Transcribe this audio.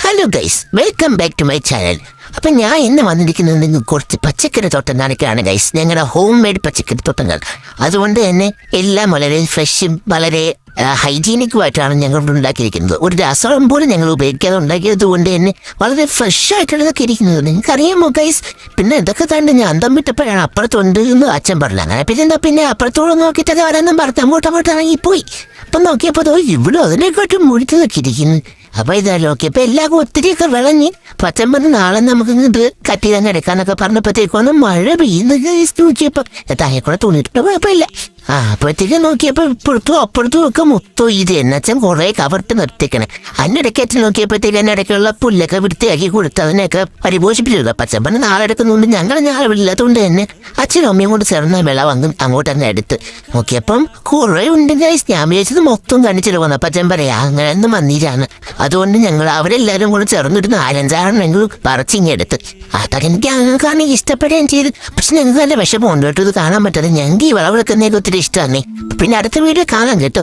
Hello guys, welcome back to my channel. അപ്പം ഞാൻ ഇന്ന് വന്നിരിക്കുന്നത് കുറച്ച് പച്ചക്കറി തോട്ടം കാണിക്കുകയാണ് ഗൈസ്. ഞങ്ങളുടെ ഹോം മെയ്ഡ് പച്ചക്കറി തോട്ടങ്ങൾ. അതുകൊണ്ട് തന്നെ എല്ലാം വളരെ ഫ്രഷും വളരെ ഹൈജീനിക്കുമായിട്ടാണ് ഞങ്ങൾ ഉണ്ടാക്കിയിരിക്കുന്നത്. ഒരു രാസവളം പോലും ഞങ്ങൾ ഉപയോഗിക്കാതെ ഉണ്ടാക്കിയത് കൊണ്ട് തന്നെ വളരെ ഫ്രഷ് ആയിട്ടുള്ളതൊക്കെ ഇരിക്കുന്നത് നിങ്ങൾക്കറിയാമോ ഗൈസ്. പിന്നെ ഇതൊക്കെ തന്നെ ഞാൻ അന്തം വിട്ടപ്പോഴാണ് അപ്പുറത്തുണ്ട് എന്ന് അച്ഛൻ പറഞ്ഞു. അങ്ങനെ പിന്നെ അപ്പുറത്തോടെ നോക്കിയിട്ടൊക്കെ വരാനും പറഞ്ഞു അങ്ങോട്ട് ഇറങ്ങിപ്പോയി. അപ്പം നോക്കിയപ്പോൾ ഇവിടെ അതിനെക്കാട്ടും മുഴുത്തതൊക്കെ ഇരിക്കുന്നു. അപ്പൊ ഇതാ നോക്കിയപ്പോ എല്ലാം ഒത്തിരിയൊക്കെ വിളഞ്ഞ് പച്ചമ്പത് നാളെ നമുക്ക് ഇത് കട്ടി തന്നെ എടുക്കാന്നൊക്കെ പറഞ്ഞപ്പോഴത്തേക്കൊന്നും മഴ പെയ്യുന്ന നോക്കിയപ്പോ താഴെക്കൂടെ തുണിയിട്ട് കുഴപ്പമില്ല. അപ്പോഴത്തേക്ക് നോക്കിയപ്പോ ഇപ്പുറത്തും അപ്പുറത്തും ഒക്കെ മൊത്തം ഇത് എന്നച്ഛൻ കുറെ കവർട്ട് നിർത്തിക്കണേ. അതിനിടയ്ക്ക് നോക്കിയപ്പോഴത്തേക്ക് അതിനിടയ്ക്കുള്ള പുല്ലൊക്കെ വൃത്തിയാക്കി കൊടുത്ത് അതിനെയൊക്കെ പരിപോഷിപ്പിച്ചിരുന്നു. പച്ചമ്പന് നാളെ എടുക്കുന്നുണ്ട്. ഞങ്ങൾ ഞാളെ ഇല്ലാത്തതുകൊണ്ട് തന്നെ അച്ഛനും അമ്മയും കൊണ്ട് ചേർന്ന വിള വന്ന് അങ്ങോട്ട് തന്നെ എടുത്ത് നോക്കിയപ്പം കുറെ ഉണ്ട് ഗൈസ്. ഞാൻ വിചാരിച്ചത് മൊത്തം കണിച്ചിട്ട് പോന്ന പച്ചമ്പരയാ അങ്ങനെ ഒന്നും വന്നിട്ടാണ്. അതുകൊണ്ട് ഞങ്ങൾ അവരെല്ലാവരും കൂടെ ചേർന്നിട്ട് 4-5 ഞങ്ങൾ പറിച്ചിങ്ങെടുത്ത് അതൊക്കെ എനിക്ക് അങ്ങനെ ഇഷ്ടപ്പെടുകയും ചെയ്ത്. പക്ഷെ ഞങ്ങൾക്ക് നല്ല വിഷമമുണ്ട് കേട്ടോ ഇത് കാണാൻ പറ്റാതെ. ഞങ്ങൾക്ക് ഈ വിളവെടുക്കുന്നതൊക്കെ ഒത്തിരി ഇഷ്ടമാണ്. പിന്നെ അടുത്ത വീഡിയോ കാണാൻ കേട്ടോ.